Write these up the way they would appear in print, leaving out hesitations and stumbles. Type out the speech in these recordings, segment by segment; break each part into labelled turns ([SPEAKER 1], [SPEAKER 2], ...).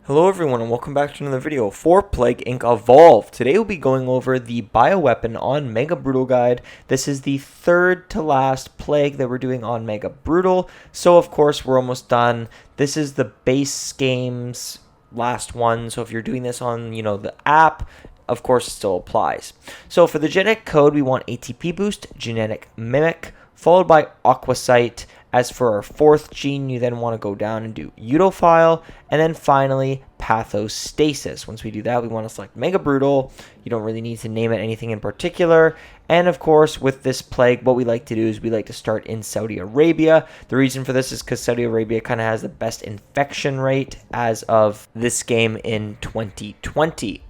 [SPEAKER 1] Hello everyone and welcome back to another video for Plague Inc. Evolve. Today we'll be going over the bioweapon on Mega Brutal Guide. This is the third to last plague that we're doing on Mega Brutal. So of course we're almost done. This is the base game's last one. So if you're doing this on, the app, of course it still applies. So for the genetic code, we want ATP boost, genetic mimic, followed by Aquasite. As for our fourth gene, you then want to go down and do Utophile, and then finally Pathostasis. Once we do that, we want to select Mega Brutal. You don't really need to name it anything in particular. And of course, with this plague, what we like to do is we like to start in Saudi Arabia. The reason for this is because Saudi Arabia kind of has the best infection rate as of this game in 2020.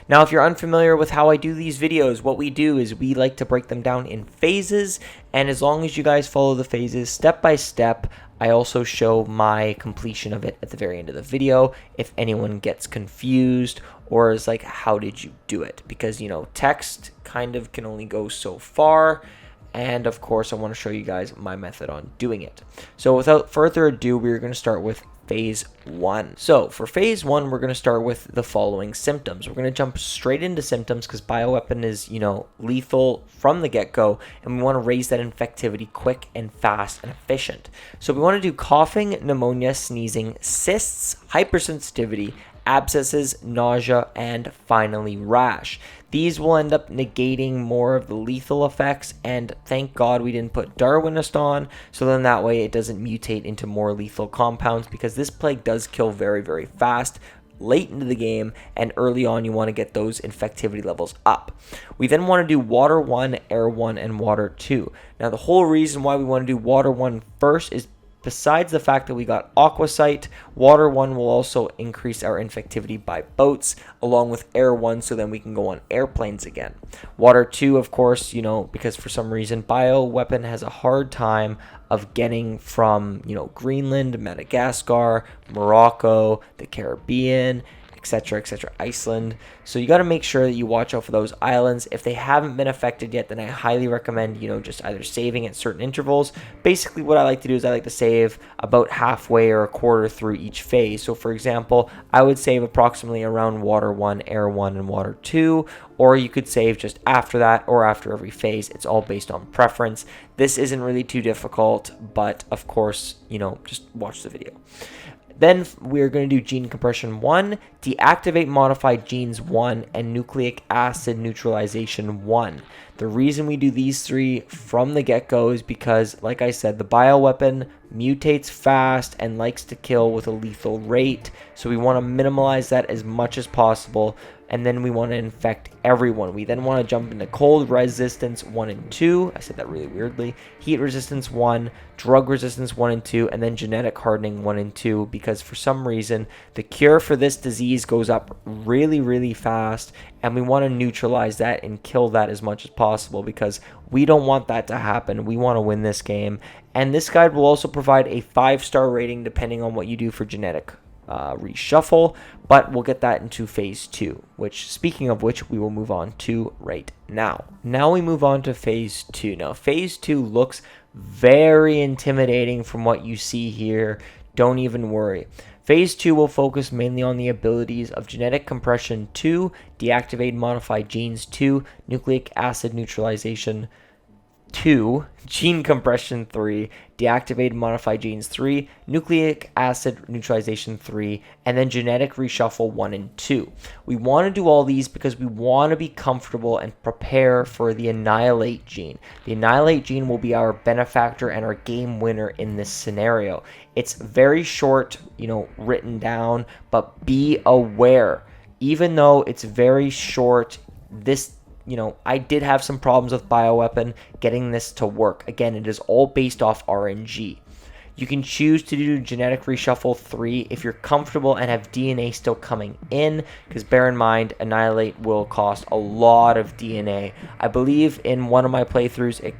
[SPEAKER 1] Now, if you're unfamiliar with how I do these videos, what we do is we like to break them down in phases, and as long as you guys follow the phases step by step, I also show my completion of it at the very end of the video if anyone gets confused or is like, how did you do it? Because, text kind of can only go so far. And of course, I want to show you guys my method on doing it. So without further ado, we're going to start with phase 1. So for phase 1, we're going to start with the following symptoms. We're going to jump straight into symptoms because bioweapon is, lethal from the get-go, and we want to raise that infectivity quick and fast and efficient. So we want to do coughing, pneumonia, sneezing, cysts, hypersensitivity, abscesses, nausea, and finally rash. These will end up negating more of the lethal effects, and thank God we didn't put Darwinist on, so then that way it doesn't mutate into more lethal compounds, because this plague does kill very, very fast late into the game, and early on you want to get those infectivity levels up. We then want to do water 1, air 1, and water 2. Now the whole reason why we want to do water 1 first is besides the fact that we got Aquasite, Water 1 will also increase our infectivity by boats, along with Air 1, so then we can go on airplanes again. Water 2, of course, because for some reason bioweapon has a hard time of getting from, Greenland, Madagascar, Morocco, the Caribbean, etc., Iceland. So you got to make sure that you watch out for those islands. If they haven't been affected yet, then I highly recommend, just either saving at certain intervals. Basically, what I like to do is I like to save about halfway or a quarter through each phase. So for example, I would save approximately around water 1, air 1, and water 2, or you could save just after that or after every phase. It's all based on preference. This isn't really too difficult, but of course, just watch the video. Then we're going to do gene compression 1, deactivate modified genes 1, and nucleic acid neutralization 1. The reason we do these three from the get-go is because, like I said, the bioweapon mutates fast and likes to kill with a lethal rate. So we want to minimize that as much as possible. And then we want to infect everyone. We then want to jump into cold resistance 1 and 2. I said that really weirdly. Heat resistance 1, drug resistance 1 and 2, and then genetic hardening 1 and 2, because for some reason the cure for this disease goes up really, really fast, and we want to neutralize that and kill that as much as possible because we don't want that to happen. We want to win this game. And this guide will also provide a 5-star rating depending on what you do for genetic reshuffle, but we'll get that into phase 2, which, speaking of which, we will move on to right now. Now we move on to phase 2. Now phase 2 looks very intimidating from what you see here. Don't even worry. Phase 2 will focus mainly on the abilities of genetic compression 2, deactivate modified genes 2, nucleic acid neutralization 2, gene compression 3, deactivated modified genes 3, nucleic acid neutralization 3, and then genetic reshuffle 1 and 2. We want to do all these because we want to be comfortable and prepare for the annihilate gene. The annihilate gene will be our benefactor and our game winner in this scenario. It's very short, written down, but be aware. Even though it's very short, this I did have some problems with bioweapon getting this to work. Again, it is all based off RNG. You can choose to do genetic reshuffle 3 if you're comfortable and have DNA still coming in, because bear in mind, annihilate will cost a lot of DNA. I believe in one of my playthroughs it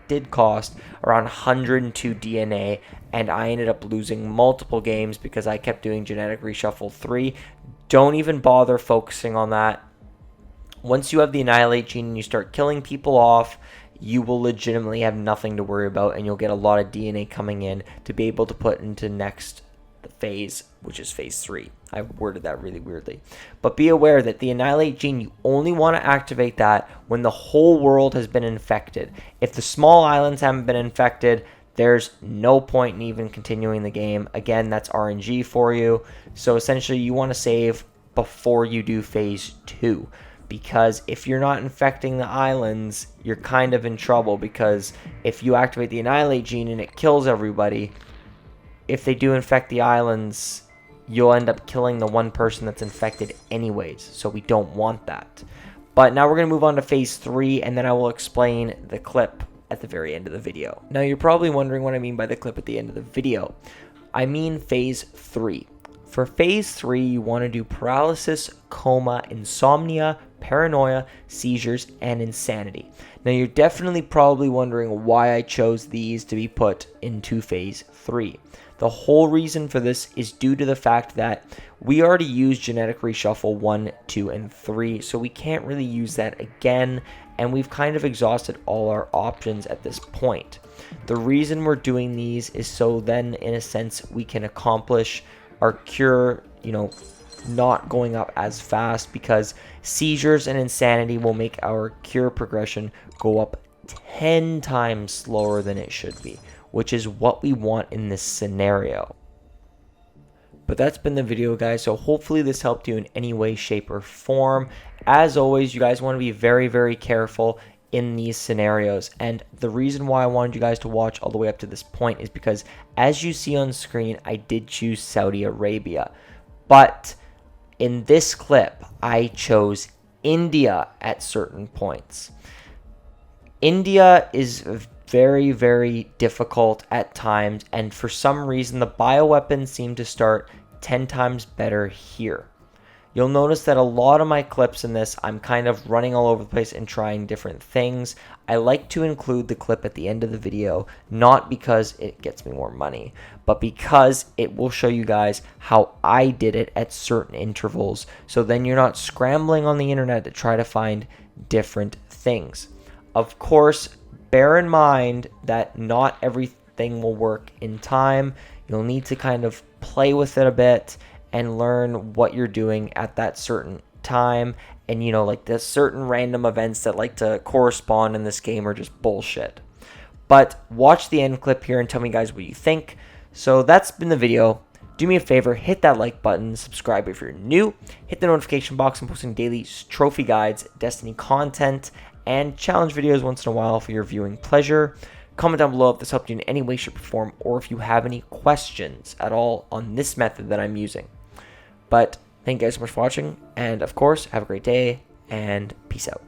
[SPEAKER 1] did cost around 102 DNA, and I ended up losing multiple games because I kept doing genetic reshuffle 3. Don't even bother focusing on that. Once you have the annihilate gene and you start killing people off, you will legitimately have nothing to worry about, and you'll get a lot of DNA coming in to be able to put into next the phase, which is phase 3. I worded that really weirdly. But be aware that the Annihilate gene, you only want to activate that when the whole world has been infected. If the small islands haven't been infected, there's no point in even continuing the game. Again, that's RNG for you. So essentially, you want to save before you do phase 2. Because if you're not infecting the islands, you're kind of in trouble. Because if you activate the Annihilate gene and it kills everybody, if they do infect the islands, you'll end up killing the one person that's infected anyways. So we don't want that. But now we're going to move on to phase 3, and then I will explain the clip at the very end of the video. Now you're probably wondering what I mean by the clip at the end of the video. I mean phase 3. For phase 3, you want to do paralysis, coma, insomnia, paranoia, seizures, and insanity. Now you're definitely probably wondering why I chose these to be put into phase 3. The whole reason for this is due to the fact that we already used genetic reshuffle 1, 2, and 3, so we can't really use that again, and we've kind of exhausted all our options at this point. The reason we're doing these is so then, in a sense, we can accomplish our cure, not going up as fast, because seizures and insanity will make our cure progression go up 10 times slower than it should be, which is what we want in this scenario. But that's been the video, guys, so hopefully this helped you in any way, shape, or form. As always, you guys want to be very, very careful in these scenarios, and the reason why I wanted you guys to watch all the way up to this point is because, as you see on screen, I did choose Saudi Arabia, but in this clip, I chose India at certain points. India is very, very difficult at times, and for some reason, the bioweapons seem to start 10 times better here. You'll notice that a lot of my clips in this, I'm kind of running all over the place and trying different things. I like to include the clip at the end of the video, not because it gets me more money, but because it will show you guys how I did it at certain intervals. So then you're not scrambling on the internet to try to find different things. Of course, bear in mind that not everything will work in time. You'll need to kind of play with it a bit and learn what you're doing at that certain time. And like the certain random events that like to correspond in this game are just bullshit. But watch the end clip here and tell me, guys, what you think. So that's been the video. Do me a favor, hit that like button, subscribe if you're new, hit the notification box. I'm posting daily trophy guides, Destiny content, and challenge videos once in a while for your viewing pleasure. Comment down below if this helped you in any way, shape, or form, or if you have any questions at all on this method that I'm using. But thank you guys so much for watching, and of course, have a great day, and peace out.